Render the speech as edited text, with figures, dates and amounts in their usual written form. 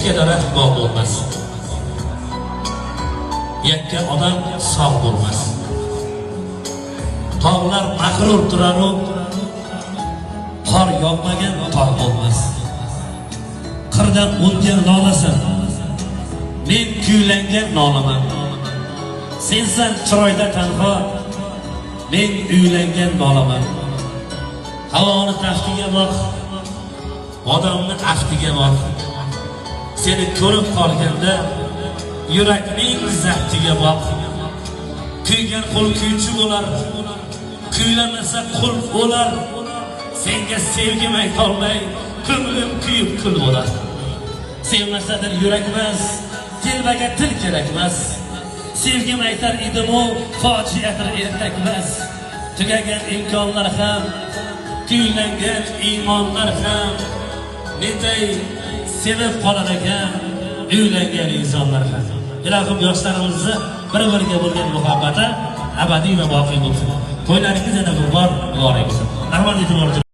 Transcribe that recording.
yakka daraxt bog' bo'lmas. Yakka odam sog' bo'lmas. Tog'lar mag'rur turaru qor yog'magan tog' bo'lmas. Qirdan o'tgan lolasan, men kuylangan nolaman. Sensan chiroyda tanho, men uylangan nolaman. Havoni taftiga boq, odamni aftiga boq. Seni ko'rib qolganda yurakning zaftiga boq. Kuygan qo'l kuychi bo'lar, kuylamasa qul o'lar. Senga sevgim aytolmay, ko'nglim kuyib kul bo'lar. Sevmasadir yurakmas, telbaga til kerakmas. Sevgim aytar edim-u, fojiadir ertakmas. Tugagan imkonlar ham, kuylangan iymonlar ham, netay sevib qolar ekan uylangan insonlar ham. Ilohim yoshlarimizni bir-biriga bo'lgan muhabbati abadiy va boqiy bo'lsin. To'ylaringiz yana muborak bo'lsin. Rahmat e'tibor